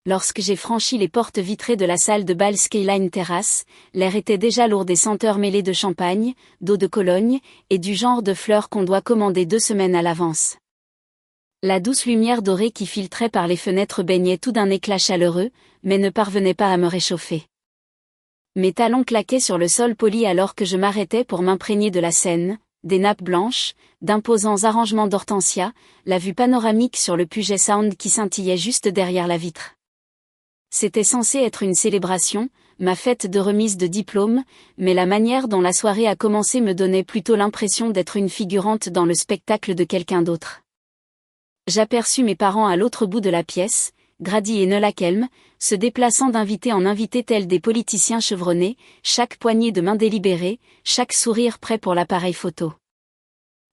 Lorsque j'ai franchi les portes vitrées de la salle de bal Skyline Terrace, l'air était déjà lourd des senteurs mêlées de champagne, d'eau de Cologne, et du genre de fleurs qu'on doit commander 2 semaines à l'avance. La douce lumière dorée qui filtrait par les fenêtres baignait tout d'un éclat chaleureux, mais ne parvenait pas à me réchauffer. Mes talons claquaient sur le sol poli alors que je m'arrêtais pour m'imprégner de la scène, des nappes blanches, d'imposants arrangements d'hortensia, la vue panoramique sur le Puget Sound qui scintillait juste derrière la vitre. C'était censé être une célébration, ma fête de remise de diplôme, mais la manière dont la soirée a commencé me donnait plutôt l'impression d'être une figurante dans le spectacle de quelqu'un d'autre. J'aperçus mes parents à l'autre bout de la pièce, Grady et Nola Kelm, se déplaçant d'invité en invité tels des politiciens chevronnés, chaque poignée de main délibérée, chaque sourire prêt pour l'appareil photo.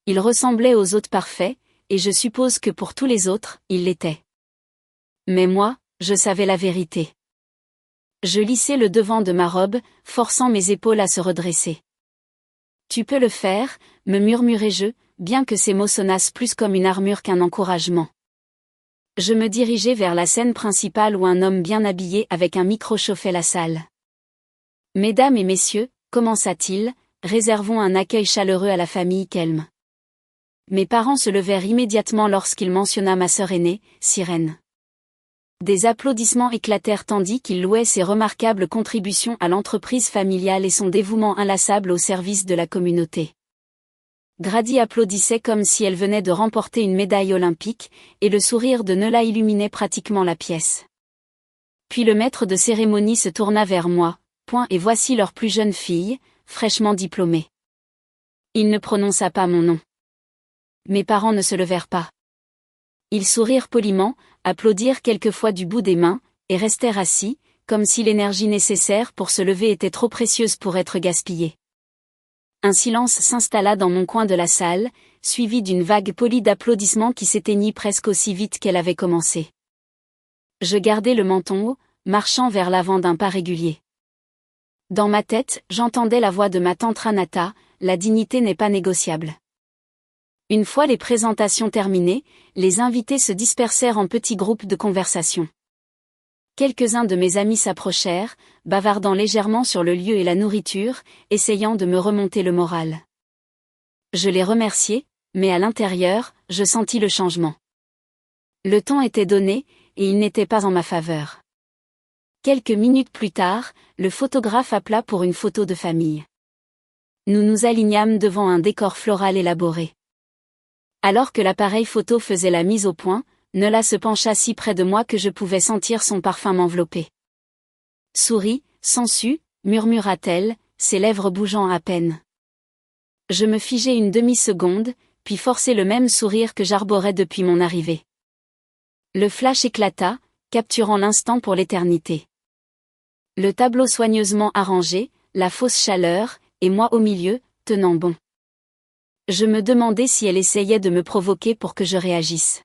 Ils ressemblaient aux hôtes parfaits, et je suppose que pour tous les autres, ils l'étaient. Mais moi, je savais la vérité. Je lissai le devant de ma robe, forçant mes épaules à se redresser. « Tu peux le faire », me murmurai-je, bien que ces mots sonnassent plus comme une armure qu'un encouragement. Je me dirigeai vers la scène principale où un homme bien habillé avec un micro chauffait la salle. « Mesdames et messieurs », commença-t-il, réservons un accueil chaleureux à la famille Kelm. Mes parents se levèrent immédiatement lorsqu'il mentionna ma sœur aînée, Sirène. Des applaudissements éclatèrent tandis qu'il louait ses remarquables contributions à l'entreprise familiale et son dévouement inlassable au service de la communauté. Grady applaudissait comme si elle venait de remporter une médaille olympique, et le sourire de Nola illuminait pratiquement la pièce. Puis le maître de cérémonie se tourna vers moi, et voici leur plus jeune fille, fraîchement diplômée. Il ne prononça pas mon nom. Mes parents ne se levèrent pas. Ils sourirent poliment, applaudirent quelquefois du bout des mains, et restèrent assis, comme si l'énergie nécessaire pour se lever était trop précieuse pour être gaspillée. Un silence s'installa dans mon coin de la salle, suivi d'une vague polie d'applaudissements qui s'éteignit presque aussi vite qu'elle avait commencé. Je gardai le menton haut, marchant vers l'avant d'un pas régulier. Dans ma tête, j'entendais la voix de ma tante Ranata, la dignité n'est pas négociable. Une fois les présentations terminées, les invités se dispersèrent en petits groupes de conversation. Quelques-uns de mes amis s'approchèrent, bavardant légèrement sur le lieu et la nourriture, essayant de me remonter le moral. Je les remerciai, mais à l'intérieur, je sentis le changement. Le ton était donné, et il n'était pas en ma faveur. Quelques minutes plus tard, le photographe appela pour une photo de famille. Nous nous alignâmes devant un décor floral élaboré. Alors que l'appareil photo faisait la mise au point, Nola se pencha si près de moi que je pouvais sentir son parfum m'envelopper. « Souris, Sansu », murmura-t-elle, ses lèvres bougeant à peine. Je me figeai une demi-seconde, puis forçai le même sourire que j'arborais depuis mon arrivée. Le flash éclata, capturant l'instant pour l'éternité. Le tableau soigneusement arrangé, la fausse chaleur, et moi au milieu, tenant bon. Je me demandais si elle essayait de me provoquer pour que je réagisse.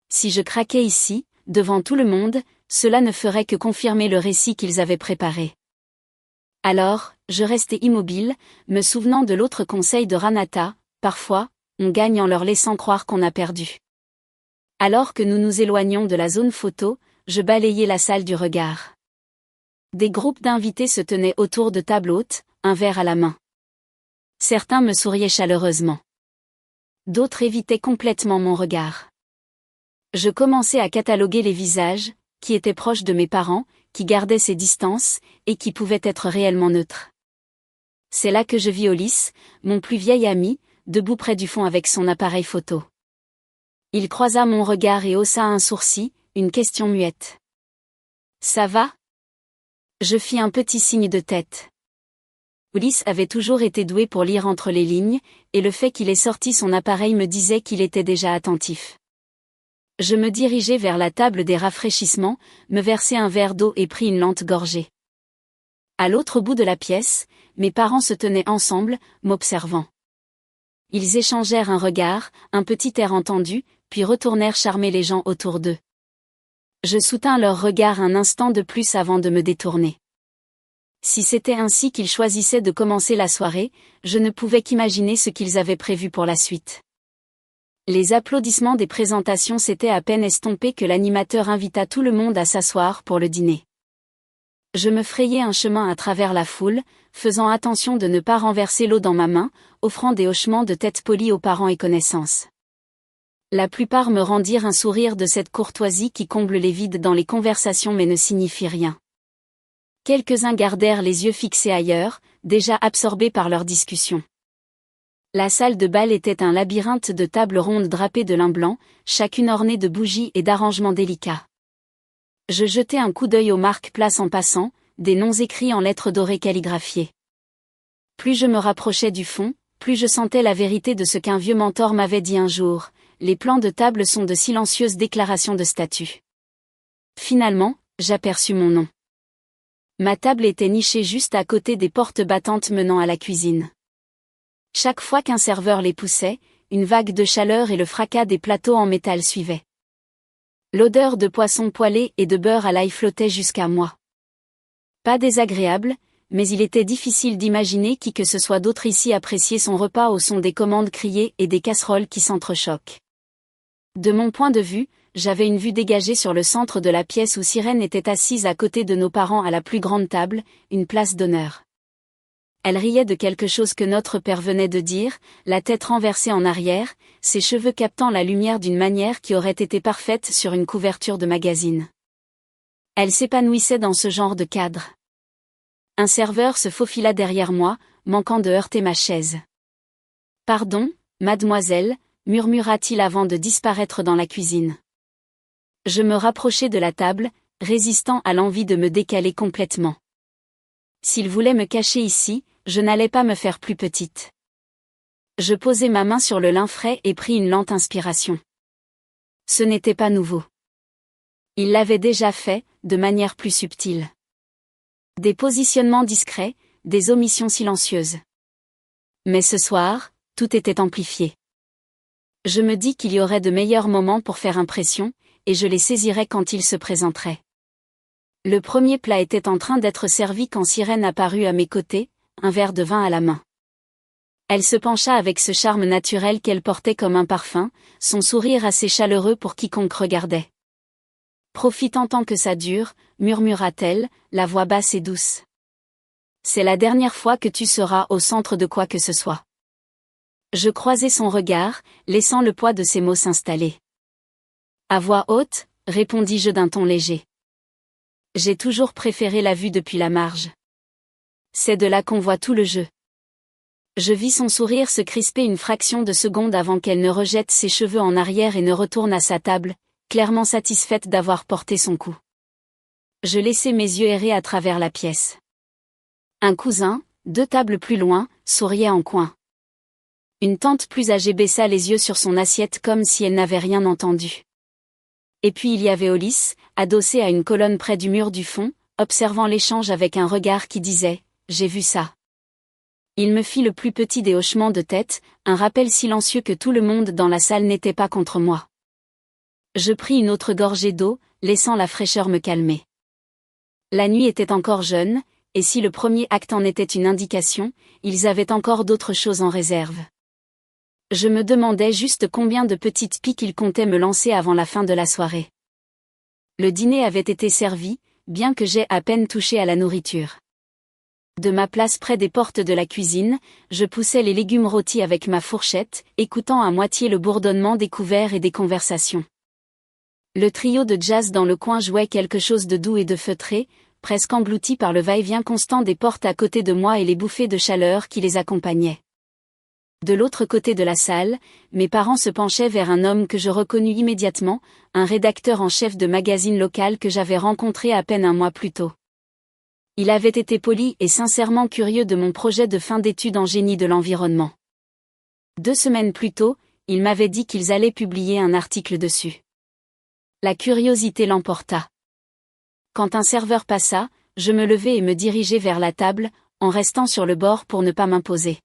Si je craquais ici, devant tout le monde, cela ne ferait que confirmer le récit qu'ils avaient préparé. Alors, je restai immobile, me souvenant de l'autre conseil de Ranata, parfois, on gagne en leur laissant croire qu'on a perdu. Alors que nous nous éloignions de la zone photo, je balayai la salle du regard. Des groupes d'invités se tenaient autour de tables hautes, un verre à la main. Certains me souriaient chaleureusement. D'autres évitaient complètement mon regard. Je commençai à cataloguer les visages, qui étaient proches de mes parents, qui gardaient ces distances, et qui pouvaient être réellement neutres. C'est là que je vis Ulysse, mon plus vieil ami, debout près du fond avec son appareil photo. Il croisa mon regard et haussa un sourcil, une question muette. « Ça va ?» Je fis un petit signe de tête. Ulysse avait toujours été doué pour lire entre les lignes, et le fait qu'il ait sorti son appareil me disait qu'il était déjà attentif. Je me dirigeai vers la table des rafraîchissements, me versai un verre d'eau et pris une lente gorgée. À l'autre bout de la pièce, mes parents se tenaient ensemble, m'observant. Ils échangèrent un regard, un petit air entendu, puis retournèrent charmer les gens autour d'eux. Je soutins leur regard un instant de plus avant de me détourner. Si c'était ainsi qu'ils choisissaient de commencer la soirée, je ne pouvais qu'imaginer ce qu'ils avaient prévu pour la suite. Les applaudissements des présentations s'étaient à peine estompés que l'animateur invita tout le monde à s'asseoir pour le dîner. Je me frayais un chemin à travers la foule, faisant attention de ne pas renverser l'eau dans ma main, offrant des hochements de tête polis aux parents et connaissances. La plupart me rendirent un sourire de cette courtoisie qui comble les vides dans les conversations mais ne signifie rien. Quelques-uns gardèrent les yeux fixés ailleurs, déjà absorbés par leurs discussions. La salle de bal était un labyrinthe de tables rondes drapées de lin blanc, chacune ornée de bougies et d'arrangements délicats. Je jetai un coup d'œil aux marque-places en passant, des noms écrits en lettres dorées calligraphiées. Plus je me rapprochais du fond, plus je sentais la vérité de ce qu'un vieux mentor m'avait dit un jour: les plans de table sont de silencieuses déclarations de statut. Finalement, j'aperçus mon nom. Ma table était nichée juste à côté des portes battantes menant à la cuisine. Chaque fois qu'un serveur les poussait, une vague de chaleur et le fracas des plateaux en métal suivaient. L'odeur de poisson poêlé et de beurre à l'ail flottait jusqu'à moi. Pas désagréable, mais il était difficile d'imaginer qui que ce soit d'autre ici apprécier son repas au son des commandes criées et des casseroles qui s'entrechoquent. De mon point de vue, j'avais une vue dégagée sur le centre de la pièce où Sirène était assise à côté de nos parents à la plus grande table, une place d'honneur. Elle riait de quelque chose que notre père venait de dire, la tête renversée en arrière, ses cheveux captant la lumière d'une manière qui aurait été parfaite sur une couverture de magazine. Elle s'épanouissait dans ce genre de cadre. Un serveur se faufila derrière moi, manquant de heurter ma chaise. « Pardon, mademoiselle », murmura-t-il avant de disparaître dans la cuisine. Je me rapprochai de la table, résistant à l'envie de me décaler complètement. S'il voulait me cacher ici, je n'allais pas me faire plus petite. Je posai ma main sur le lin frais et pris une lente inspiration. Ce n'était pas nouveau. Il l'avait déjà fait, de manière plus subtile. Des positionnements discrets, des omissions silencieuses. Mais ce soir, tout était amplifié. Je me dis qu'il y aurait de meilleurs moments pour faire impression, et je les saisirais quand ils se présenteraient. Le premier plat était en train d'être servi quand Sirène apparut à mes côtés, un verre de vin à la main. Elle se pencha avec ce charme naturel qu'elle portait comme un parfum, son sourire assez chaleureux pour quiconque regardait. Profitant tant que ça dure, murmura-t-elle, la voix basse et douce. C'est la dernière fois que tu seras au centre de quoi que ce soit. Je croisai son regard, laissant le poids de ses mots s'installer. À voix haute, répondis-je d'un ton léger. J'ai toujours préféré la vue depuis la marge. C'est de là qu'on voit tout le jeu. Je vis son sourire se crisper une fraction de seconde avant qu'elle ne rejette ses cheveux en arrière et ne retourne à sa table, clairement satisfaite d'avoir porté son coup. Je laissai mes yeux errer à travers la pièce. Un cousin, 2 tables plus loin, souriait en coin. Une tante plus âgée baissa les yeux sur son assiette comme si elle n'avait rien entendu. Et puis il y avait Ulysse, adossé à une colonne près du mur du fond, observant l'échange avec un regard qui disait « J'ai vu ça ». Il me fit le plus petit des hochements de tête, un rappel silencieux que tout le monde dans la salle n'était pas contre moi. Je pris une autre gorgée d'eau, laissant la fraîcheur me calmer. La nuit était encore jeune, et si le premier acte en était une indication, ils avaient encore d'autres choses en réserve. Je me demandais juste combien de petites piques ils comptaient me lancer avant la fin de la soirée. Le dîner avait été servi, bien que j'aie à peine touché à la nourriture. De ma place près des portes de la cuisine, je poussais les légumes rôtis avec ma fourchette, écoutant à moitié le bourdonnement des couverts et des conversations. Le trio de jazz dans le coin jouait quelque chose de doux et de feutré, presque englouti par le va-et-vient constant des portes à côté de moi et les bouffées de chaleur qui les accompagnaient. De l'autre côté de la salle, mes parents se penchaient vers un homme que je reconnus immédiatement, un rédacteur en chef de magazine local que j'avais rencontré à peine un mois plus tôt. Il avait été poli et sincèrement curieux de mon projet de fin d'études en génie de l'environnement. 2 semaines plus tôt, il m'avait dit qu'ils allaient publier un article dessus. La curiosité l'emporta. Quand un serveur passa, je me levai et me dirigeai vers la table, en restant sur le bord pour ne pas m'imposer.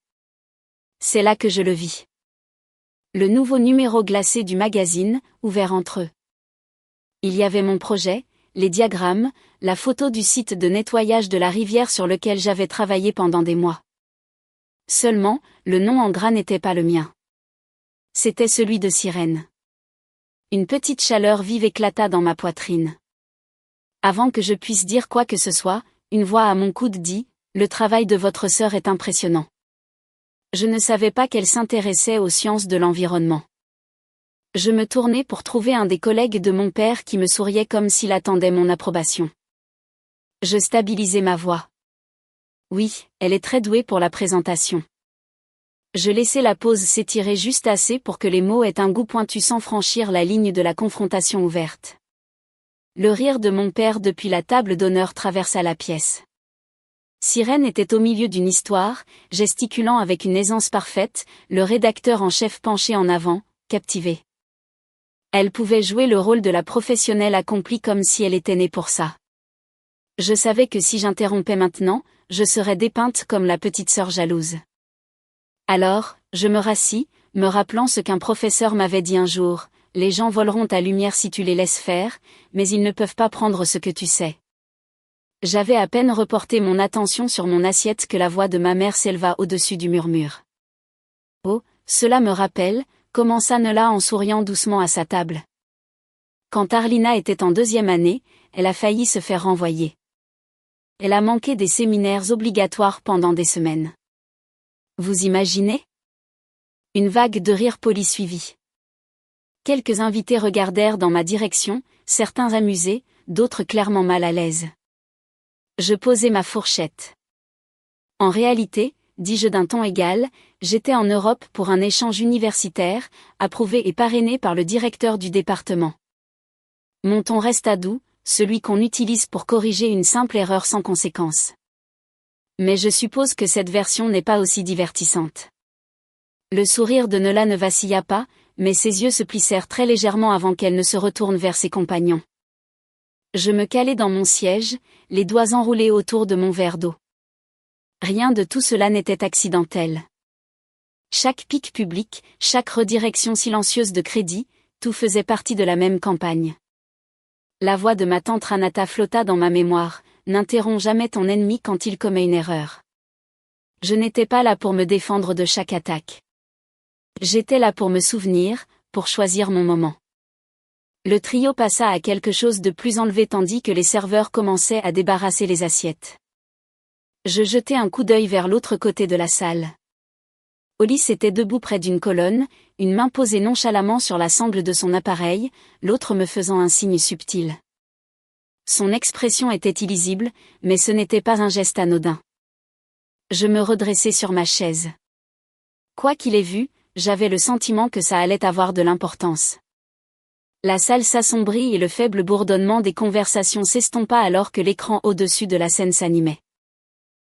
C'est là que je le vis. Le nouveau numéro glacé du magazine, ouvert entre eux. Il y avait mon projet, les diagrammes, la photo du site de nettoyage de la rivière sur lequel j'avais travaillé pendant des mois. Seulement, le nom en gras n'était pas le mien. C'était celui de Sirène. Une petite chaleur vive éclata dans ma poitrine. Avant que je puisse dire quoi que ce soit, une voix à mon coude dit « Le travail de votre sœur est impressionnant ». Je ne savais pas qu'elle s'intéressait aux sciences de l'environnement. Je me tournai pour trouver un des collègues de mon père qui me souriait comme s'il attendait mon approbation. Je stabilisai ma voix. Oui, elle est très douée pour la présentation. Je laissai la pause s'étirer juste assez pour que les mots aient un goût pointu sans franchir la ligne de la confrontation ouverte. Le rire de mon père depuis la table d'honneur traversa la pièce. Sirène était au milieu d'une histoire, gesticulant avec une aisance parfaite, le rédacteur en chef penché en avant, captivé. Elle pouvait jouer le rôle de la professionnelle accomplie comme si elle était née pour ça. Je savais que si j'interrompais maintenant, je serais dépeinte comme la petite sœur jalouse. Alors, je me rassis, me rappelant ce qu'un professeur m'avait dit un jour, « Les gens voleront ta lumière si tu les laisses faire, mais ils ne peuvent pas prendre ce que tu sais. » J'avais à peine reporté mon attention sur mon assiette que la voix de ma mère s'éleva au-dessus du murmure. « Oh, cela me rappelle », commença Nella en souriant doucement à sa table. Quand Arlina était en 2e année, elle a failli se faire renvoyer. Elle a manqué des séminaires obligatoires pendant des semaines. Vous imaginez? Une vague de rire poli suivit. Quelques invités regardèrent dans ma direction, certains amusés, d'autres clairement mal à l'aise. Je posai ma fourchette. En réalité, dis-je d'un ton égal, j'étais en Europe pour un échange universitaire, approuvé et parrainé par le directeur du département. Mon ton resta doux, celui qu'on utilise pour corriger une simple erreur sans conséquence. Mais je suppose que cette version n'est pas aussi divertissante. Le sourire de Nella ne vacilla pas, mais ses yeux se plissèrent très légèrement avant qu'elle ne se retourne vers ses compagnons. Je me calai dans mon siège, les doigts enroulés autour de mon verre d'eau. Rien de tout cela n'était accidentel. Chaque pic public, chaque redirection silencieuse de crédit, tout faisait partie de la même campagne. La voix de ma tante Ranata flotta dans ma mémoire, « N'interromps jamais ton ennemi quand il commet une erreur. » Je n'étais pas là pour me défendre de chaque attaque. J'étais là pour me souvenir, pour choisir mon moment. Le trio passa à quelque chose de plus enlevé tandis que les serveurs commençaient à débarrasser les assiettes. Je jetai un coup d'œil vers l'autre côté de la salle. Ulysse était debout près d'une colonne, une main posée nonchalamment sur la sangle de son appareil, l'autre me faisant un signe subtil. Son expression était illisible, mais ce n'était pas un geste anodin. Je me redressai sur ma chaise. Quoi qu'il ait vu, j'avais le sentiment que ça allait avoir de l'importance. La salle s'assombrit et le faible bourdonnement des conversations s'estompa alors que l'écran au-dessus de la scène s'animait.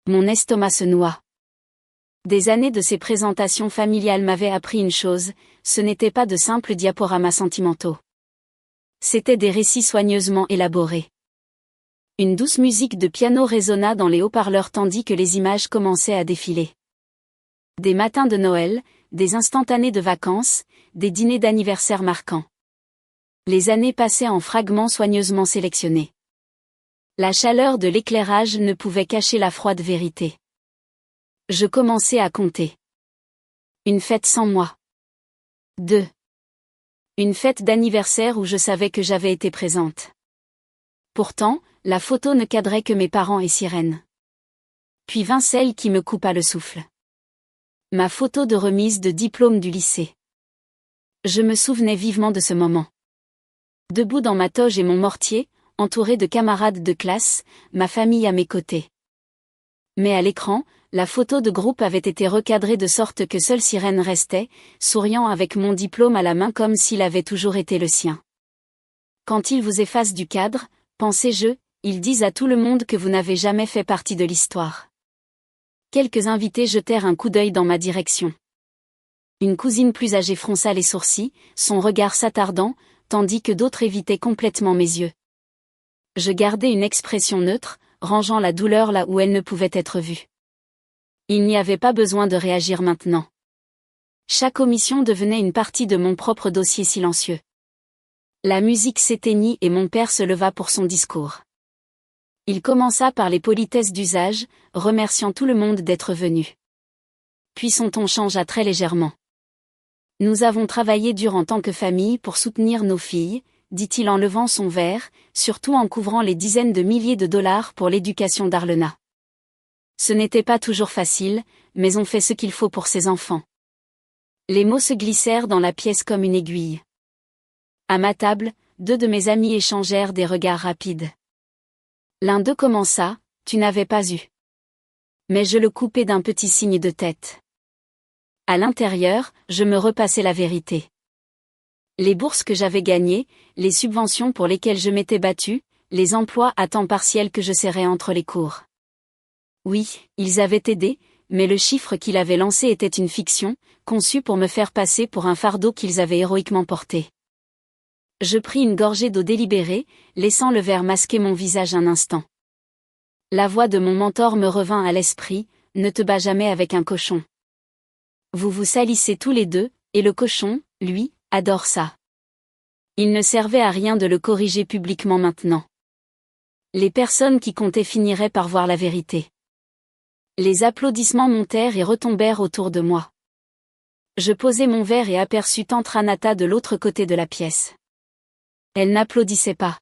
Mon estomac se noua. Des années de ces présentations familiales m'avaient appris une chose, ce n'étaient pas de simples diaporamas sentimentaux. C'étaient des récits soigneusement élaborés. Une douce musique de piano résonna dans les haut-parleurs tandis que les images commençaient à défiler. Des matins de Noël, des instantanés de vacances, des dîners d'anniversaire marquants. Les années passaient en fragments soigneusement sélectionnés. La chaleur de l'éclairage ne pouvait cacher la froide vérité. Je commençai à compter. Une fête sans moi. 2. Une fête d'anniversaire où je savais que j'avais été présente. Pourtant, la photo ne cadrait que mes parents et Sirène. Puis vint celle qui me coupa le souffle. Ma photo de remise de diplôme du lycée. Je me souvenais vivement de ce moment. Debout dans ma toge et mon mortier, entouré de camarades de classe, ma famille à mes côtés. Mais à l'écran, la photo de groupe avait été recadrée de sorte que seule Sirène restait, souriant avec mon diplôme à la main comme s'il avait toujours été le sien. Quand ils vous effacent du cadre, pensais-je, ils disent à tout le monde que vous n'avez jamais fait partie de l'histoire. Quelques invités jetèrent un coup d'œil dans ma direction. Une cousine plus âgée fronça les sourcils, son regard s'attardant, tandis que d'autres évitaient complètement mes yeux. Je gardais une expression neutre, rangeant la douleur là où elle ne pouvait être vue. Il n'y avait pas besoin de réagir maintenant. Chaque omission devenait une partie de mon propre dossier silencieux. La musique s'éteignit et mon père se leva pour son discours. Il commença par les politesses d'usage, remerciant tout le monde d'être venu. Puis son ton changea très légèrement. Nous avons travaillé dur en tant que famille pour soutenir nos filles, dit-il en levant son verre, surtout en couvrant les dizaines de milliers de dollars pour l'éducation d'Arlena. Ce n'était pas toujours facile, mais on fait ce qu'il faut pour ses enfants. Les mots se glissèrent dans la pièce comme une aiguille. À ma table, 2 de mes amis échangèrent des regards rapides. L'un d'eux commença, « Tu n'avais pas eu. » Mais je le coupai d'un petit signe de tête. À l'intérieur, je me repassais la vérité. Les bourses que j'avais gagnées, les subventions pour lesquelles je m'étais battue, les emplois à temps partiel que je serrais entre les cours. Oui, ils avaient aidé, mais le chiffre qu'il avait lancé était une fiction, conçue pour me faire passer pour un fardeau qu'ils avaient héroïquement porté. Je pris une gorgée d'eau délibérée, laissant le verre masquer mon visage un instant. La voix de mon mentor me revint à l'esprit, « Ne te bats jamais avec un cochon. Vous vous salissez tous les deux, et le cochon, lui, adore ça. » Il ne servait à rien de le corriger publiquement maintenant. Les personnes qui comptaient finiraient par voir la vérité. Les applaudissements montèrent et retombèrent autour de moi. Je posai mon verre et aperçus tante Anata de l'autre côté de la pièce. Elle n'applaudissait pas.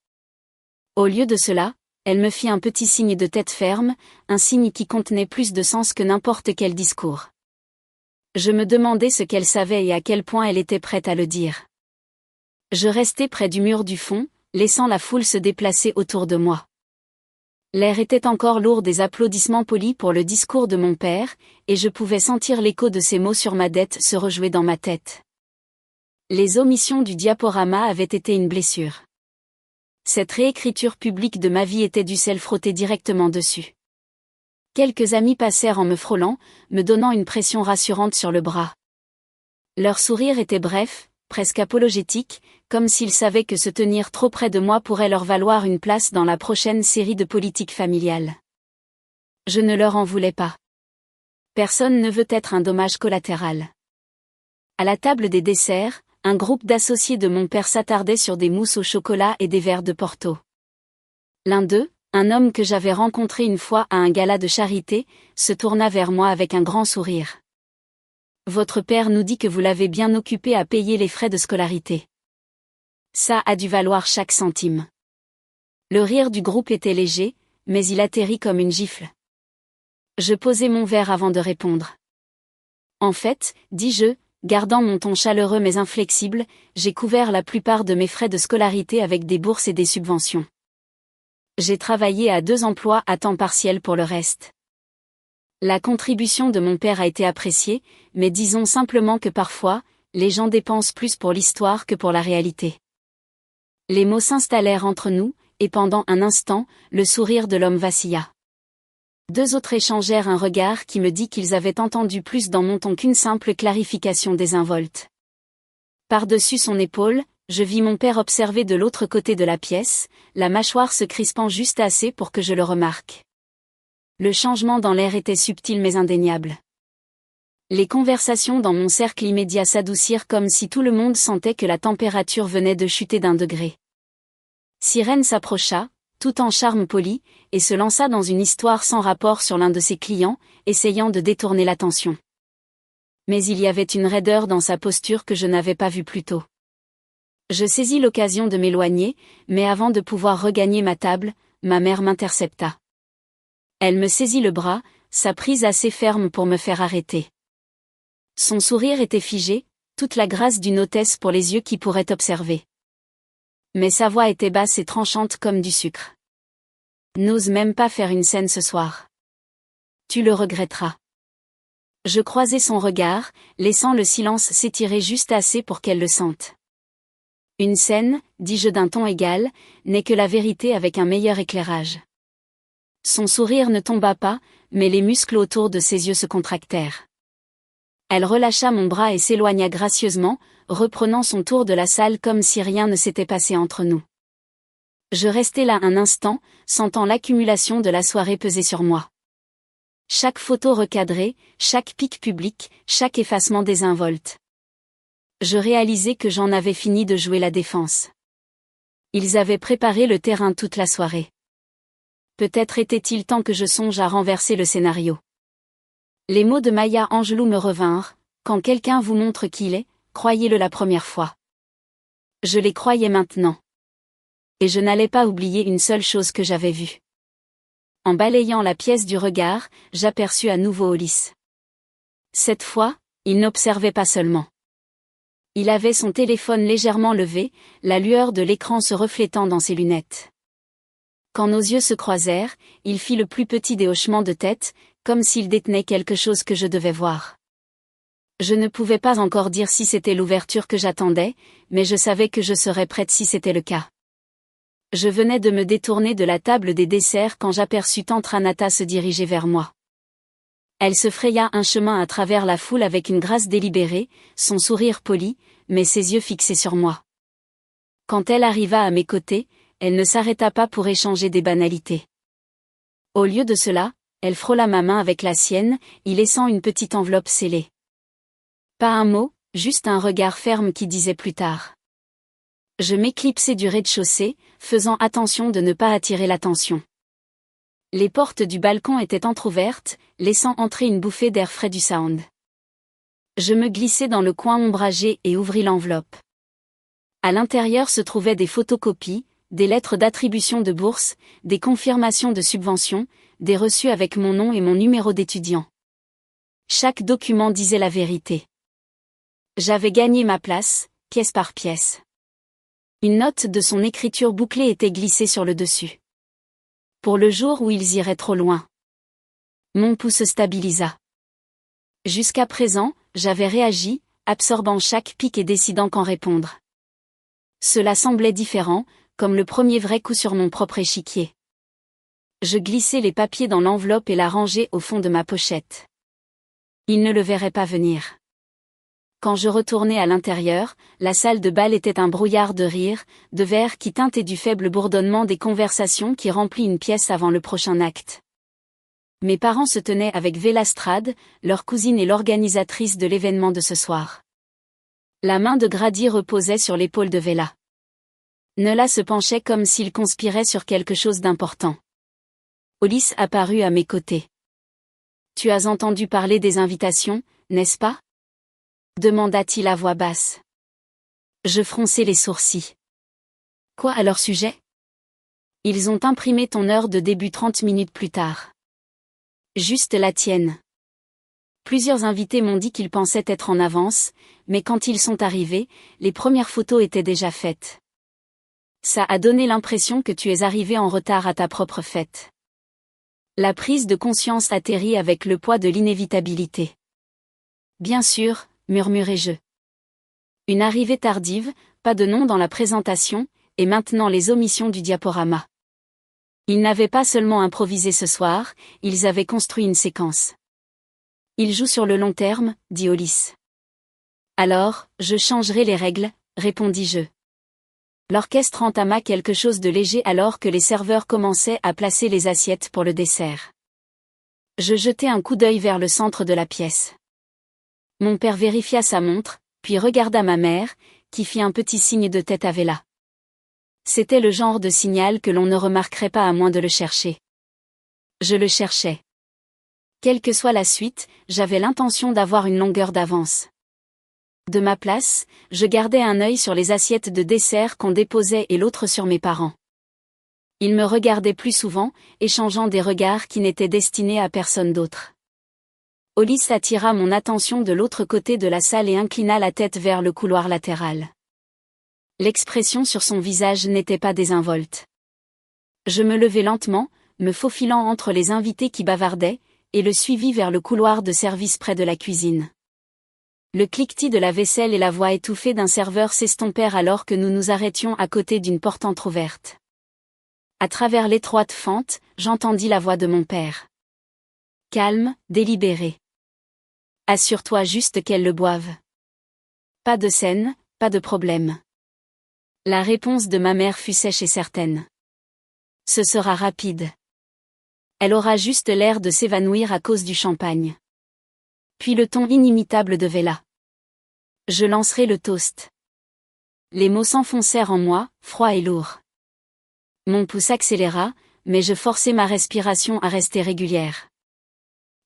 Au lieu de cela, elle me fit un petit signe de tête ferme, un signe qui contenait plus de sens que n'importe quel discours. Je me demandais ce qu'elle savait et à quel point elle était prête à le dire. Je restai près du mur du fond, laissant la foule se déplacer autour de moi. L'air était encore lourd des applaudissements polis pour le discours de mon père, et je pouvais sentir l'écho de ses mots sur ma dette se rejouer dans ma tête. Les omissions du diaporama avaient été une blessure. Cette réécriture publique de ma vie était du sel frotté directement dessus. Quelques amis passèrent en me frôlant, me donnant une pression rassurante sur le bras. Leur sourire était bref, presque apologétique, comme s'ils savaient que se tenir trop près de moi pourrait leur valoir une place dans la prochaine série de politique familiale. Je ne leur en voulais pas. Personne ne veut être un dommage collatéral. À la table des desserts, un groupe d'associés de mon père s'attardait sur des mousses au chocolat et des verres de Porto. L'un d'eux, un homme que j'avais rencontré une fois à un gala de charité, se tourna vers moi avec un grand sourire. « Votre père nous dit que vous l'avez bien occupé à payer les frais de scolarité. Ça a dû valoir chaque centime. » Le rire du groupe était léger, mais il atterrit comme une gifle. Je posai mon verre avant de répondre. « En fait, dis-je, gardant mon ton chaleureux mais inflexible, j'ai couvert la plupart de mes frais de scolarité avec des bourses et des subventions. J'ai travaillé à 2 emplois à temps partiel pour le reste. La contribution de mon père a été appréciée, mais disons simplement que parfois, les gens dépensent plus pour l'histoire que pour la réalité. » Les mots s'installèrent entre nous, et pendant un instant, le sourire de l'homme vacilla. 2 autres échangèrent un regard qui me dit qu'ils avaient entendu plus dans mon ton qu'une simple clarification désinvolte. Par-dessus son épaule, je vis mon père observer de l'autre côté de la pièce, la mâchoire se crispant juste assez pour que je le remarque. Le changement dans l'air était subtil mais indéniable. Les conversations dans mon cercle immédiat s'adoucirent comme si tout le monde sentait que la température venait de chuter d'1 degré. Sirène s'approcha, tout en charme poli, et se lança dans une histoire sans rapport sur l'un de ses clients, essayant de détourner l'attention. Mais il y avait une raideur dans sa posture que je n'avais pas vue plus tôt. Je saisis l'occasion de m'éloigner, mais avant de pouvoir regagner ma table, ma mère m'intercepta. Elle me saisit le bras, sa prise assez ferme pour me faire arrêter. Son sourire était figé, toute la grâce d'une hôtesse pour les yeux qui pourraient observer. Mais sa voix était basse et tranchante comme du sucre. « N'ose même pas faire une scène ce soir. Tu le regretteras. » Je croisai son regard, laissant le silence s'étirer juste assez pour qu'elle le sente. « Une scène, dis-je d'un ton égal, n'est que la vérité avec un meilleur éclairage. » Son sourire ne tomba pas, mais les muscles autour de ses yeux se contractèrent. Elle relâcha mon bras et s'éloigna gracieusement, reprenant son tour de la salle comme si rien ne s'était passé entre nous. Je restai là un instant, sentant l'accumulation de la soirée peser sur moi. Chaque photo recadrée, chaque pic public, chaque effacement désinvolte. Je réalisai que j'en avais fini de jouer la défense. Ils avaient préparé le terrain toute la soirée. Peut-être était-il temps que je songe à renverser le scénario. Les mots de Maya Angelou me revinrent, « Quand quelqu'un vous montre qui il est, croyez-le la première fois. Je les croyais maintenant. Et je n'allais pas oublier une seule chose que j'avais vue. En balayant la pièce du regard, j'aperçus à nouveau Hollis. Cette fois, il n'observait pas seulement. Il avait son téléphone légèrement levé, la lueur de l'écran se reflétant dans ses lunettes. Quand nos yeux se croisèrent, il fit le plus petit des hochements de tête, comme s'il détenait quelque chose que je devais voir. Je ne pouvais pas encore dire si c'était l'ouverture que j'attendais, mais je savais que je serais prête si c'était le cas. Je venais de me détourner de la table des desserts quand j'aperçus Tante Renata se diriger vers moi. Elle se fraya un chemin à travers la foule avec une grâce délibérée, son sourire poli, mais ses yeux fixés sur moi. Quand elle arriva à mes côtés, elle ne s'arrêta pas pour échanger des banalités. Au lieu de cela, elle frôla ma main avec la sienne, y laissant une petite enveloppe scellée. Pas un mot, juste un regard ferme qui disait plus tard. Je m'éclipsai du rez-de-chaussée, faisant attention de ne pas attirer l'attention. Les portes du balcon étaient entr'ouvertes, laissant entrer une bouffée d'air frais du Sound. Je me glissai dans le coin ombragé et ouvris l'enveloppe. À l'intérieur se trouvaient des photocopies, des lettres d'attribution de bourse, des confirmations de subventions, des reçus avec mon nom et mon numéro d'étudiant. Chaque document disait la vérité. J'avais gagné ma place, pièce par pièce. Une note de son écriture bouclée était glissée sur le dessus. Pour le jour où ils iraient trop loin. Mon pouls se stabilisa. Jusqu'à présent, j'avais réagi, absorbant chaque pic et décidant qu'en répondre. Cela semblait différent, comme le premier vrai coup sur mon propre échiquier. Je glissai les papiers dans l'enveloppe et la rangeai au fond de ma pochette. Ils ne le verraient pas venir. Quand je retournai à l'intérieur, la salle de bal était un brouillard de rires, de verres qui teintaient du faible bourdonnement des conversations qui remplit une pièce avant le prochain acte. Mes parents se tenaient avec Vélastrade, leur cousine et l'organisatrice de l'événement de ce soir. La main de Grady reposait sur l'épaule de Véla. Nella se penchait comme s'il conspirait sur quelque chose d'important. Hollis apparut à mes côtés. « Tu as entendu parler des invitations, n'est-ce pas ?» demanda-t-il à voix basse. Je fronçai les sourcils. Quoi à leur sujet? Ils ont imprimé ton heure de début 30 minutes plus tard. Juste la tienne. Plusieurs invités m'ont dit qu'ils pensaient être en avance, mais quand ils sont arrivés, les premières photos étaient déjà faites. Ça a donné l'impression que tu es arrivé en retard à ta propre fête. La prise de conscience atterrit avec le poids de l'inévitabilité. Bien sûr, murmurai-je. Une arrivée tardive, pas de nom dans la présentation, et maintenant les omissions du diaporama. Ils n'avaient pas seulement improvisé ce soir, ils avaient construit une séquence. Ils jouent sur le long terme, dit Hollis. Alors, je changerai les règles, répondis-je. L'orchestre entama quelque chose de léger alors que les serveurs commençaient à placer les assiettes pour le dessert. Je jetai un coup d'œil vers le centre de la pièce. Mon père vérifia sa montre, puis regarda ma mère, qui fit un petit signe de tête à Véla. C'était le genre de signal que l'on ne remarquerait pas à moins de le chercher. Je le cherchais. Quelle que soit la suite, j'avais l'intention d'avoir une longueur d'avance. De ma place, je gardais un œil sur les assiettes de dessert qu'on déposait et l'autre sur mes parents. Ils me regardaient plus souvent, échangeant des regards qui n'étaient destinés à personne d'autre. Hollis attira mon attention de l'autre côté de la salle et inclina la tête vers le couloir latéral. L'expression sur son visage n'était pas désinvolte. Je me levai lentement, me faufilant entre les invités qui bavardaient, et le suivis vers le couloir de service près de la cuisine. Le cliquetis de la vaisselle et la voix étouffée d'un serveur s'estompèrent alors que nous nous arrêtions à côté d'une porte entr'ouverte. À travers l'étroite fente, j'entendis la voix de mon père. Calme, délibéré. Assure-toi juste qu'elle le boive. Pas de scène, pas de problème. La réponse de ma mère fut sèche et certaine. Ce sera rapide. Elle aura juste l'air de s'évanouir à cause du champagne. Puis le ton inimitable de Véla. Je lancerai le toast. Les mots s'enfoncèrent en moi, froids et lourds. Mon pouls s'accéléra, mais je forçai ma respiration à rester régulière.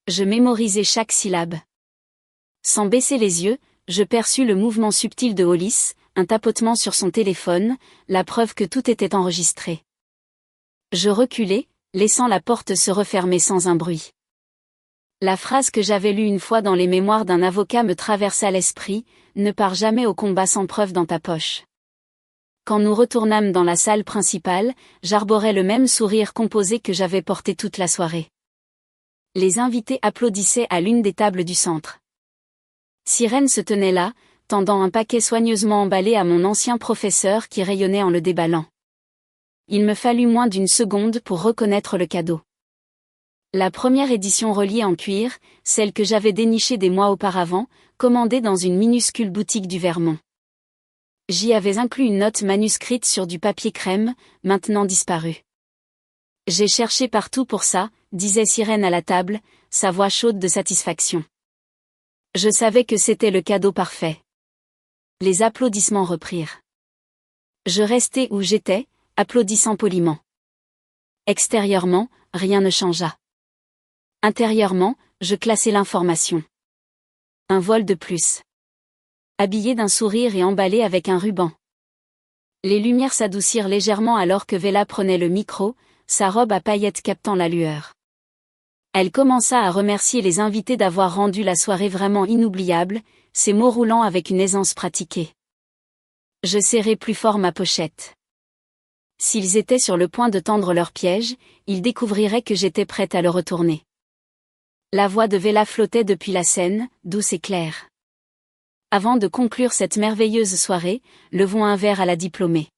Je mémorisai chaque syllabe. Sans baisser les yeux, je perçus le mouvement subtil de Hollis, un tapotement sur son téléphone, la preuve que tout était enregistré. Je reculai, laissant la porte se refermer sans un bruit. La phrase que j'avais lue une fois dans les mémoires d'un avocat me traversa l'esprit, ne pars jamais au combat sans preuve dans ta poche. Quand nous retournâmes dans la salle principale, j'arborais le même sourire composé que j'avais porté toute la soirée. Les invités applaudissaient à l'une des tables du centre. Sirène se tenait là, tendant un paquet soigneusement emballé à mon ancien professeur qui rayonnait en le déballant. Il me fallut moins d'une seconde pour reconnaître le cadeau. La première édition reliée en cuir, celle que j'avais dénichée des mois auparavant, commandée dans une minuscule boutique du Vermont. J'y avais inclus une note manuscrite sur du papier crème, maintenant disparue. J'ai cherché partout pour ça, disait Sirène à la table, sa voix chaude de satisfaction. Je savais que c'était le cadeau parfait. Les applaudissements reprirent. Je restai où j'étais, applaudissant poliment. Extérieurement, rien ne changea. Intérieurement, je classais l'information. Un vol de plus. Habillé d'un sourire et emballé avec un ruban. Les lumières s'adoucirent légèrement alors que Vela prenait le micro, sa robe à paillettes captant la lueur. Elle commença à remercier les invités d'avoir rendu la soirée vraiment inoubliable, ses mots roulant avec une aisance pratiquée. Je serrai plus fort ma pochette. S'ils étaient sur le point de tendre leur piège, ils découvriraient que j'étais prête à le retourner. La voix de Vela flottait depuis la scène, douce et claire. Avant de conclure cette merveilleuse soirée, levons un verre à la diplômée.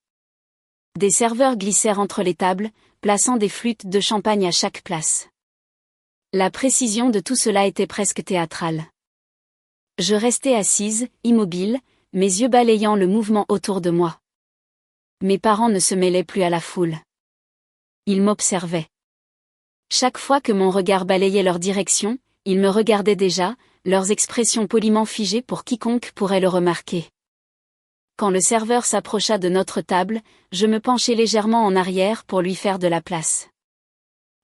Des serveurs glissèrent entre les tables, plaçant des flûtes de champagne à chaque place. La précision de tout cela était presque théâtrale. Je restais assise, immobile, mes yeux balayant le mouvement autour de moi. Mes parents ne se mêlaient plus à la foule. Ils m'observaient. Chaque fois que mon regard balayait leur direction, ils me regardaient déjà, leurs expressions poliment figées pour quiconque pourrait le remarquer. Quand le serveur s'approcha de notre table, je me penchai légèrement en arrière pour lui faire de la place.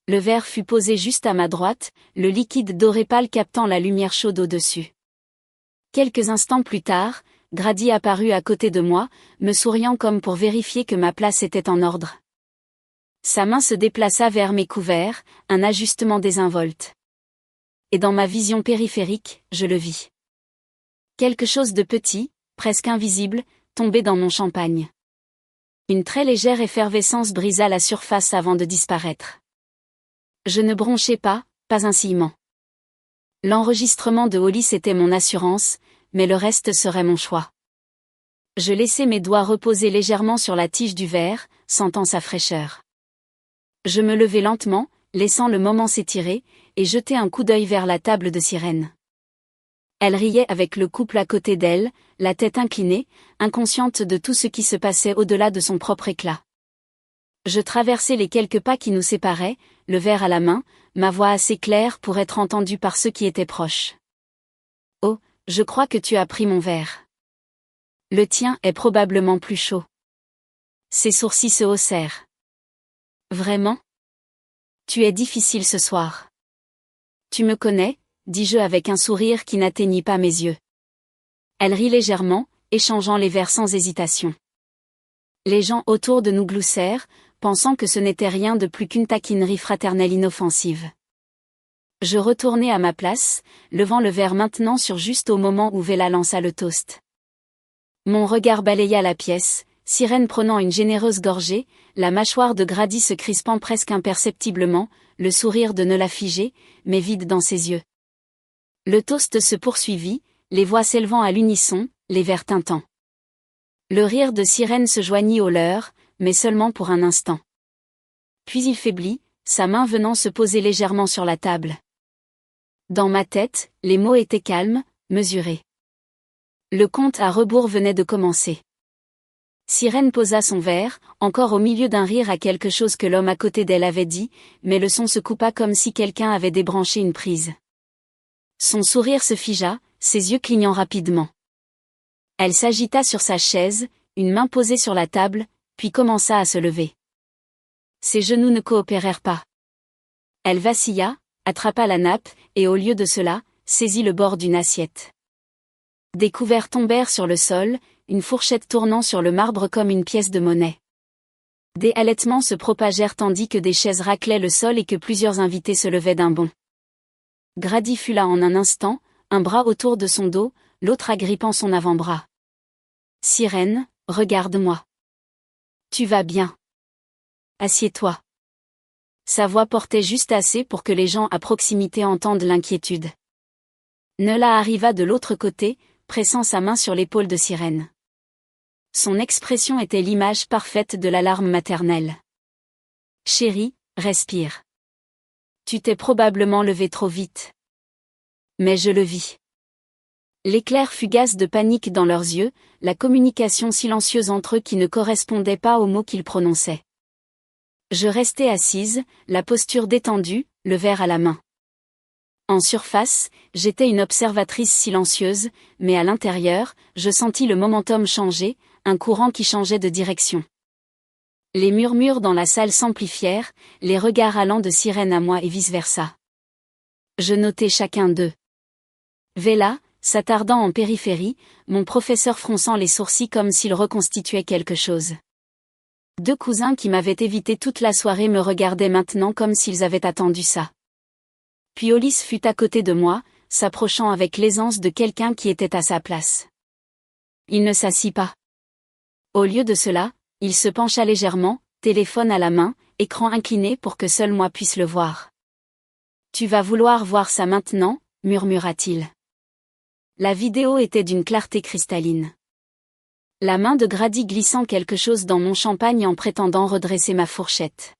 Le verre fut posé juste à ma droite, le liquide doré pâle captant la lumière chaude au-dessus. Quelques instants plus tard, Grady apparut à côté de moi, me souriant comme pour vérifier que ma place était en ordre. Sa main se déplaça vers mes couverts, un ajustement désinvolte. Et dans ma vision périphérique, je le vis. Quelque chose de petit, presque invisible, tombait dans mon champagne. Une très légère effervescence brisa la surface avant de disparaître. Je ne bronchais pas un ciment. L'enregistrement de Hollis était mon assurance, mais le reste serait mon choix. Je laissai mes doigts reposer légèrement sur la tige du verre, sentant sa fraîcheur. Je me levai lentement, laissant le moment s'étirer, et jetai un coup d'œil vers la table de Sirène. Elle riait avec le couple à côté d'elle, la tête inclinée, inconsciente de tout ce qui se passait au-delà de son propre éclat. Je traversai les quelques pas qui nous séparaient, le verre à la main, ma voix assez claire pour être entendue par ceux qui étaient proches. « Oh, je crois que tu as pris mon verre. Le tien est probablement plus chaud. » Ses sourcils se haussèrent. « Vraiment ? Tu es difficile ce soir. »« Tu me connais ?» dis-je avec un sourire qui n'atteignit pas mes yeux. Elle rit légèrement, échangeant les verres sans hésitation. Les gens autour de nous gloussèrent, pensant que ce n'était rien de plus qu'une taquinerie fraternelle inoffensive. Je retournai à ma place, levant le verre maintenant sur juste au moment où Vela lança le toast. Mon regard balaya la pièce, Sirène prenant une généreuse gorgée, la mâchoire de Grady se crispant presque imperceptiblement, le sourire de Nola figé, mais vide dans ses yeux. Le toast se poursuivit, les voix s'élevant à l'unisson, les verres tintants. Le rire de Sirène se joignit au leur, mais seulement pour un instant. Puis il faiblit, sa main venant se poser légèrement sur la table. Dans ma tête, les mots étaient calmes, mesurés. Le compte à rebours venait de commencer. Sirène posa son verre, encore au milieu d'un rire à quelque chose que l'homme à côté d'elle avait dit, mais le son se coupa comme si quelqu'un avait débranché une prise. Son sourire se figea, ses yeux clignant rapidement. Elle s'agita sur sa chaise, une main posée sur la table, puis commença à se lever. Ses genoux ne coopérèrent pas. Elle vacilla, attrapa la nappe, et au lieu de cela, saisit le bord d'une assiette. Des couverts tombèrent sur le sol, une fourchette tournant sur le marbre comme une pièce de monnaie. Des halètements se propagèrent tandis que des chaises raclaient le sol et que plusieurs invités se levaient d'un bond. Grady fut là en un instant, un bras autour de son dos, l'autre agrippant son avant-bras. « Sirène, regarde-moi. Tu vas bien. Assieds-toi. » Sa voix portait juste assez pour que les gens à proximité entendent l'inquiétude. Nola arriva de l'autre côté, pressant sa main sur l'épaule de Sirène. Son expression était l'image parfaite de l'alarme maternelle. « Chérie, respire. Tu t'es probablement levé trop vite. » Mais je le vis. L'éclair fugace de panique dans leurs yeux, la communication silencieuse entre eux qui ne correspondait pas aux mots qu'ils prononçaient. Je restais assise, la posture détendue, le verre à la main. En surface, j'étais une observatrice silencieuse, mais à l'intérieur, je sentis le momentum changer, un courant qui changeait de direction. Les murmures dans la salle s'amplifièrent, les regards allant de Sirène à moi et vice-versa. Je notais chacun d'eux. Vela, s'attardant en périphérie, mon professeur fronçant les sourcils comme s'il reconstituait quelque chose. Deux cousins qui m'avaient évité toute la soirée me regardaient maintenant comme s'ils avaient attendu ça. Puis Hollis fut à côté de moi, s'approchant avec l'aisance de quelqu'un qui était à sa place. Il ne s'assit pas. Au lieu de cela, il se pencha légèrement, téléphone à la main, écran incliné pour que seul moi puisse le voir. « Tu vas vouloir voir ça maintenant » murmura-t-il. La vidéo était d'une clarté cristalline. La main de Grady glissant quelque chose dans mon champagne en prétendant redresser ma fourchette.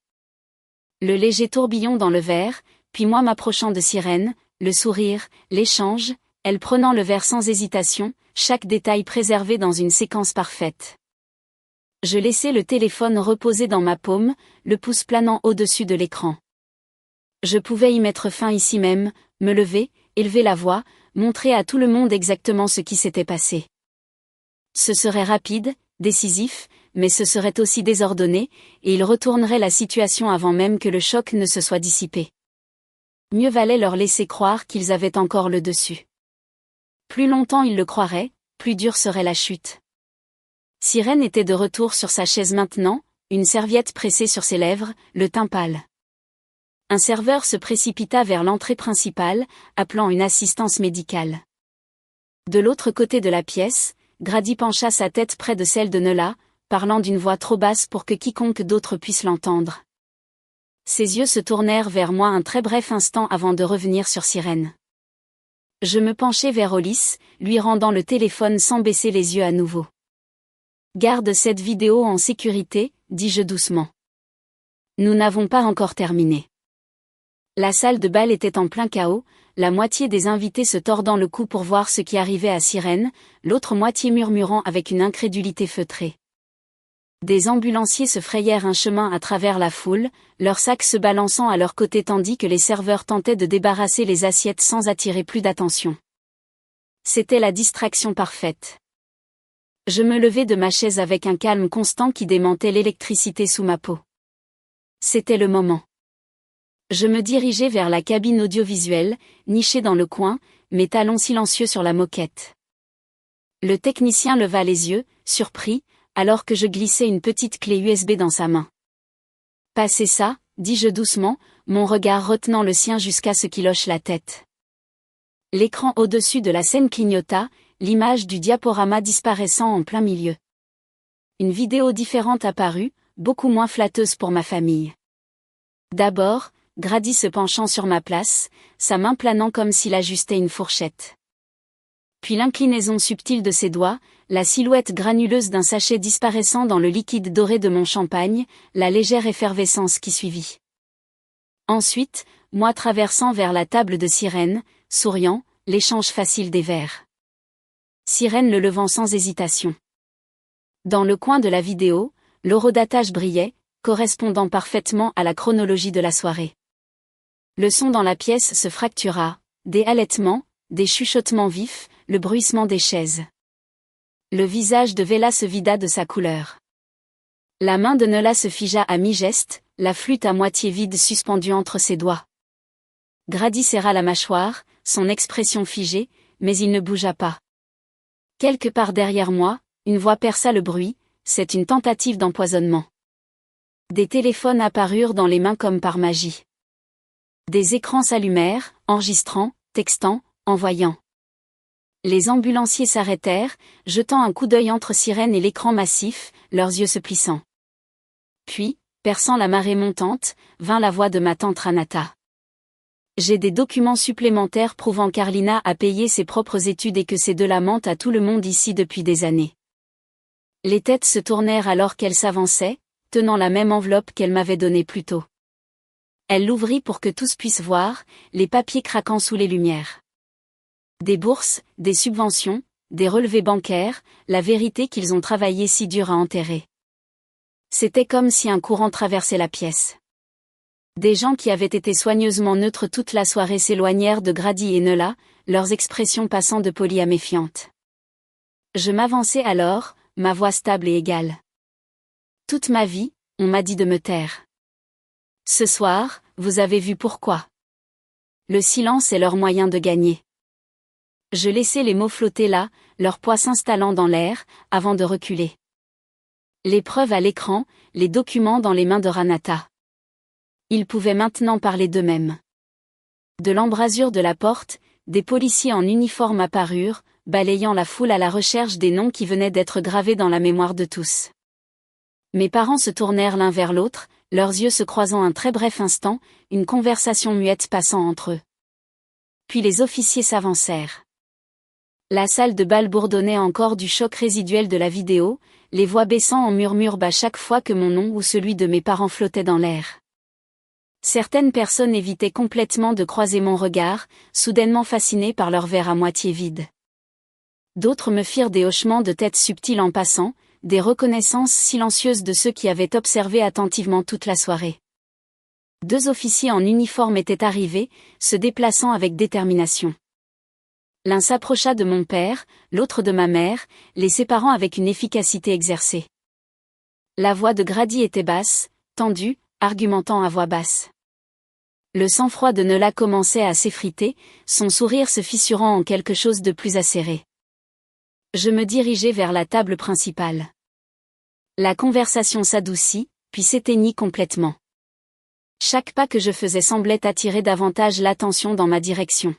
Le léger tourbillon dans le verre, puis moi m'approchant de Sirène, le sourire, l'échange, elle prenant le verre sans hésitation, chaque détail préservé dans une séquence parfaite. Je laissai le téléphone reposer dans ma paume, le pouce planant au-dessus de l'écran. Je pouvais y mettre fin ici même, me lever, élever la voix, montrer à tout le monde exactement ce qui s'était passé. Ce serait rapide, décisif, mais ce serait aussi désordonné, et il retournerait la situation avant même que le choc ne se soit dissipé. Mieux valait leur laisser croire qu'ils avaient encore le dessus. Plus longtemps ils le croiraient, plus dure serait la chute. Sirène était de retour sur sa chaise maintenant, une serviette pressée sur ses lèvres, le teint pâle. Un serveur se précipita vers l'entrée principale, appelant une assistance médicale. De l'autre côté de la pièce, Grady pencha sa tête près de celle de Nola, parlant d'une voix trop basse pour que quiconque d'autre puisse l'entendre. Ses yeux se tournèrent vers moi un très bref instant avant de revenir sur Sirène. Je me penchai vers Hollis, lui rendant le téléphone sans baisser les yeux à nouveau. « Garde cette vidéo en sécurité, dis-je doucement. Nous n'avons pas encore terminé. » La salle de bal était en plein chaos, la moitié des invités se tordant le cou pour voir ce qui arrivait à Sirène, l'autre moitié murmurant avec une incrédulité feutrée. Des ambulanciers se frayèrent un chemin à travers la foule, leurs sacs se balançant à leur côté tandis que les serveurs tentaient de débarrasser les assiettes sans attirer plus d'attention. C'était la distraction parfaite. Je me levai de ma chaise avec un calme constant qui démentait l'électricité sous ma peau. C'était le moment. Je me dirigeai vers la cabine audiovisuelle, nichée dans le coin, mes talons silencieux sur la moquette. Le technicien leva les yeux, surpris, alors que je glissais une petite clé USB dans sa main. « Passez ça », dis-je doucement, mon regard retenant le sien jusqu'à ce qu'il hoche la tête. L'écran au-dessus de la scène clignota, l'image du diaporama disparaissant en plein milieu. Une vidéo différente apparut, beaucoup moins flatteuse pour ma famille. D'abord, Grady se penchant sur ma place, sa main planant comme s'il ajustait une fourchette. Puis l'inclinaison subtile de ses doigts, la silhouette granuleuse d'un sachet disparaissant dans le liquide doré de mon champagne, la légère effervescence qui suivit. Ensuite, moi traversant vers la table de Sirène, souriant, l'échange facile des verres. Sirène le levant sans hésitation. Dans le coin de la vidéo, l'horodatage brillait, correspondant parfaitement à la chronologie de la soirée. Le son dans la pièce se fractura, des halètements, des chuchotements vifs, le bruissement des chaises. Le visage de Vela se vida de sa couleur. La main de Nola se figea à mi-geste, la flûte à moitié vide suspendue entre ses doigts. Grady serra la mâchoire, son expression figée, mais il ne bougea pas. Quelque part derrière moi, une voix perça le bruit, c'est une tentative d'empoisonnement. Des téléphones apparurent dans les mains comme par magie. Des écrans s'allumèrent, enregistrant, textant, envoyant. Les ambulanciers s'arrêtèrent, jetant un coup d'œil entre sirène et l'écran massif, leurs yeux se plissant. Puis, perçant la marée montante, vint la voix de ma tante Ranata. J'ai des documents supplémentaires prouvant qu'Arlina a payé ses propres études et que ces deux-là mentent à tout le monde ici depuis des années. Les têtes se tournèrent alors qu'elle s'avançait, tenant la même enveloppe qu'elle m'avait donnée plus tôt. Elle l'ouvrit pour que tous puissent voir, les papiers craquant sous les lumières. Des bourses, des subventions, des relevés bancaires, la vérité qu'ils ont travaillé si dur à enterrer. C'était comme si un courant traversait la pièce. Des gens qui avaient été soigneusement neutres toute la soirée s'éloignèrent de Grady et Nella, leurs expressions passant de polies à méfiantes. Je m'avançai alors, ma voix stable et égale. Toute ma vie, on m'a dit de me taire. Ce soir, vous avez vu pourquoi. Le silence est leur moyen de gagner. Je laissai les mots flotter là, leur poids s'installant dans l'air, avant de reculer. Les preuves à l'écran, les documents dans les mains de Ranata. Ils pouvaient maintenant parler d'eux-mêmes. De l'embrasure de la porte, des policiers en uniforme apparurent, balayant la foule à la recherche des noms qui venaient d'être gravés dans la mémoire de tous. Mes parents se tournèrent l'un vers l'autre, leurs yeux se croisant un très bref instant, une conversation muette passant entre eux. Puis les officiers s'avancèrent. La salle de bal bourdonnait encore du choc résiduel de la vidéo, les voix baissant en murmure bas chaque fois que mon nom ou celui de mes parents flottait dans l'air. Certaines personnes évitaient complètement de croiser mon regard, soudainement fascinées par leur verre à moitié vide. D'autres me firent des hochements de tête subtils en passant, des reconnaissances silencieuses de ceux qui avaient observé attentivement toute la soirée. 2 officiers en uniforme étaient arrivés, se déplaçant avec détermination. L'un s'approcha de mon père, l'autre de ma mère, les séparant avec une efficacité exercée. La voix de Grady était basse, tendue, argumentant à voix basse. Le sang-froid de Nella commençait à s'effriter, son sourire se fissurant en quelque chose de plus acéré. Je me dirigeai vers la table principale. La conversation s'adoucit, puis s'éteignit complètement. Chaque pas que je faisais semblait attirer davantage l'attention dans ma direction.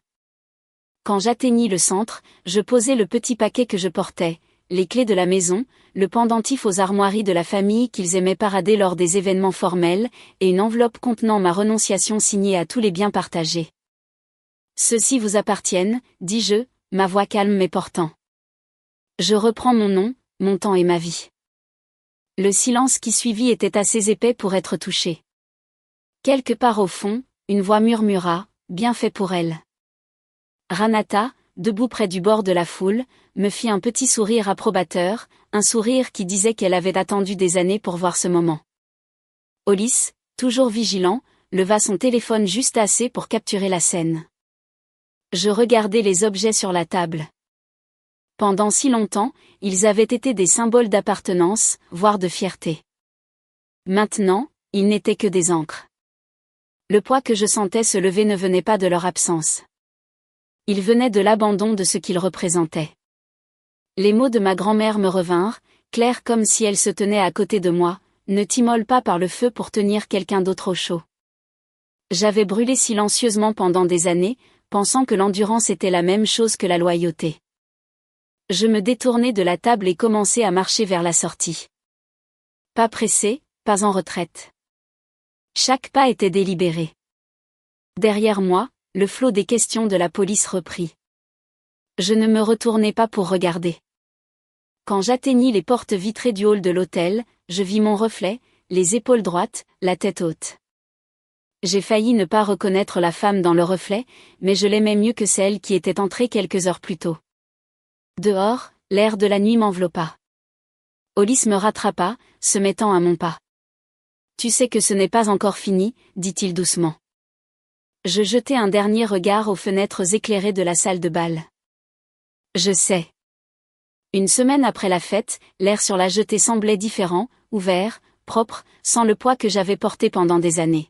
Quand j'atteignis le centre, je posai le petit paquet que je portais, les clés de la maison, le pendentif aux armoiries de la famille qu'ils aimaient parader lors des événements formels, et une enveloppe contenant ma renonciation signée à tous les biens partagés. Ceux-ci vous appartiennent, dis-je, ma voix calme mais portant. Je reprends mon nom, mon temps et ma vie. Le silence qui suivit était assez épais pour être touché. Quelque part au fond, une voix murmura, bien fait pour elle. Ranata, debout près du bord de la foule, me fit un petit sourire approbateur, un sourire qui disait qu'elle avait attendu des années pour voir ce moment. Hollis, toujours vigilant, leva son téléphone juste assez pour capturer la scène. Je regardais les objets sur la table. Pendant si longtemps, ils avaient été des symboles d'appartenance, voire de fierté. Maintenant, ils n'étaient que des encres. Le poids que je sentais se lever ne venait pas de leur absence. Il venait de l'abandon de ce qu'ils représentaient. Les mots de ma grand-mère me revinrent, clairs comme si elle se tenait à côté de moi, ne t'immole pas par le feu pour tenir quelqu'un d'autre au chaud. J'avais brûlé silencieusement pendant des années, pensant que l'endurance était la même chose que la loyauté. Je me détournai de la table et commençai à marcher vers la sortie. Pas pressé, pas en retraite. Chaque pas était délibéré. Derrière moi, le flot des questions de la police reprit. Je ne me retournai pas pour regarder. Quand j'atteignis les portes vitrées du hall de l'hôtel, je vis mon reflet, les épaules droites, la tête haute. J'ai failli ne pas reconnaître la femme dans le reflet, mais je l'aimais mieux que celle qui était entrée quelques heures plus tôt. Dehors, l'air de la nuit m'enveloppa. Hollis me rattrapa, se mettant à mon pas. Tu sais que ce n'est pas encore fini, dit-il doucement. Je jetai un dernier regard aux fenêtres éclairées de la salle de bal. Je sais. Une semaine après la fête, l'air sur la jetée semblait différent, ouvert, propre, sans le poids que j'avais porté pendant des années.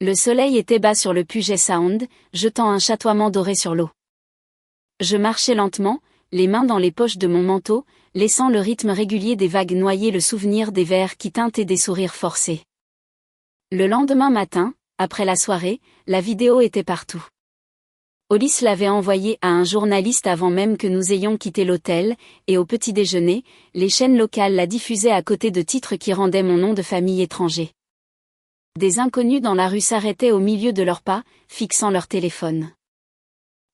Le soleil était bas sur le Puget Sound, jetant un chatoiement doré sur l'eau. Je marchais lentement, les mains dans les poches de mon manteau, laissant le rythme régulier des vagues noyer le souvenir des verres qui teintent et des sourires forcés. Le lendemain matin, après la soirée, la vidéo était partout. Hollis l'avait envoyée à un journaliste avant même que nous ayons quitté l'hôtel, et au petit déjeuner, les chaînes locales la diffusaient à côté de titres qui rendaient mon nom de famille étranger. Des inconnus dans la rue s'arrêtaient au milieu de leurs pas, fixant leur téléphone.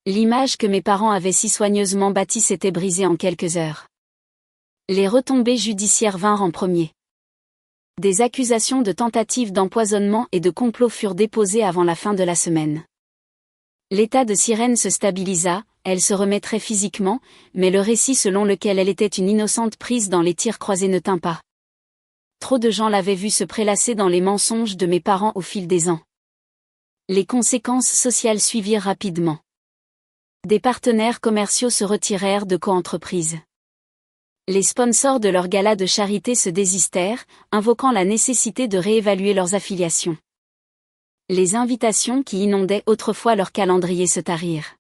L'image que mes parents avaient si soigneusement bâtie s'était brisée en quelques heures. Les retombées judiciaires vinrent en premier. Des accusations de tentative d'empoisonnement et de complot furent déposées avant la fin de la semaine. L'état de Sirène se stabilisa, elle se remettrait physiquement, mais le récit selon lequel elle était une innocente prise dans les tirs croisés ne tint pas. Trop de gens l'avaient vue se prélasser dans les mensonges de mes parents au fil des ans. Les conséquences sociales suivirent rapidement. Des partenaires commerciaux se retirèrent de coentreprises. Les sponsors de leur gala de charité se désistèrent, invoquant la nécessité de réévaluer leurs affiliations. Les invitations qui inondaient autrefois leur calendrier se tarirent.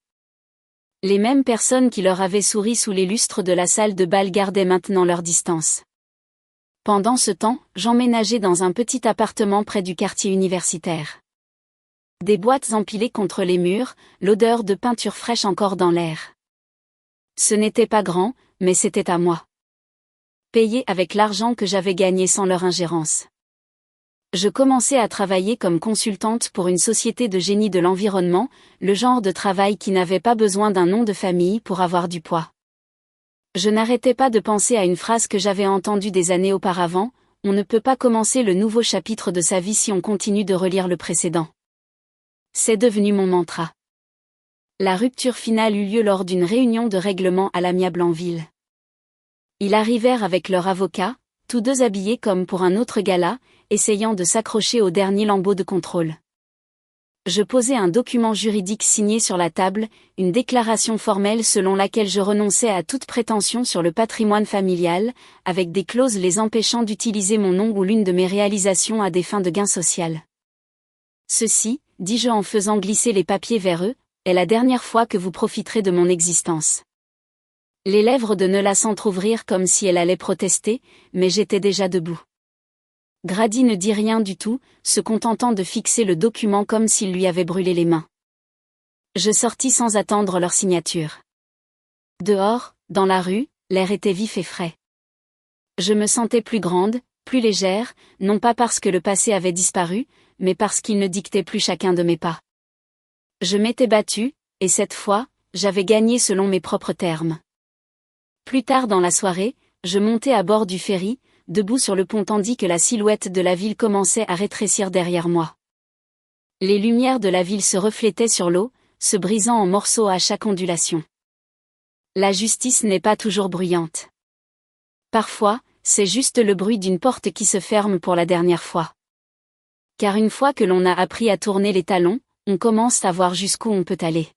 Les mêmes personnes qui leur avaient souri sous les lustres de la salle de bal gardaient maintenant leur distance. Pendant ce temps, j'emménageais dans un petit appartement près du quartier universitaire. Des boîtes empilées contre les murs, l'odeur de peinture fraîche encore dans l'air. Ce n'était pas grand, mais c'était à moi. Payé avec l'argent que j'avais gagné sans leur ingérence. Je commençais à travailler comme consultante pour une société de génie de l'environnement, le genre de travail qui n'avait pas besoin d'un nom de famille pour avoir du poids. Je n'arrêtais pas de penser à une phrase que j'avais entendue des années auparavant, on ne peut pas commencer le nouveau chapitre de sa vie si on continue de relire le précédent. C'est devenu mon mantra. La rupture finale eut lieu lors d'une réunion de règlement à l'amiable en ville. Ils arrivèrent avec leur avocat, tous deux habillés comme pour un autre gala, essayant de s'accrocher au dernier lambeau de contrôle. Je posai un document juridique signé sur la table, une déclaration formelle selon laquelle je renonçais à toute prétention sur le patrimoine familial, avec des clauses les empêchant d'utiliser mon nom ou l'une de mes réalisations à des fins de gain social. Ceci, dis-je en faisant glisser les papiers vers eux, est la dernière fois que vous profiterez de mon existence. Les lèvres de Nella s'entr'ouvrirent comme si elle allait protester, mais j'étais déjà debout. Grady ne dit rien du tout, se contentant de fixer le document comme s'il lui avait brûlé les mains. Je sortis sans attendre leur signature. Dehors, dans la rue, l'air était vif et frais. Je me sentais plus grande, plus légère, non pas parce que le passé avait disparu, mais parce qu'il ne dictait plus chacun de mes pas. Je m'étais battue, et cette fois, j'avais gagné selon mes propres termes. Plus tard dans la soirée, je montais à bord du ferry, debout sur le pont tandis que la silhouette de la ville commençait à rétrécir derrière moi. Les lumières de la ville se reflétaient sur l'eau, se brisant en morceaux à chaque ondulation. La justice n'est pas toujours bruyante. Parfois, c'est juste le bruit d'une porte qui se ferme pour la dernière fois. Car une fois que l'on a appris à tourner les talons, on commence à voir jusqu'où on peut aller.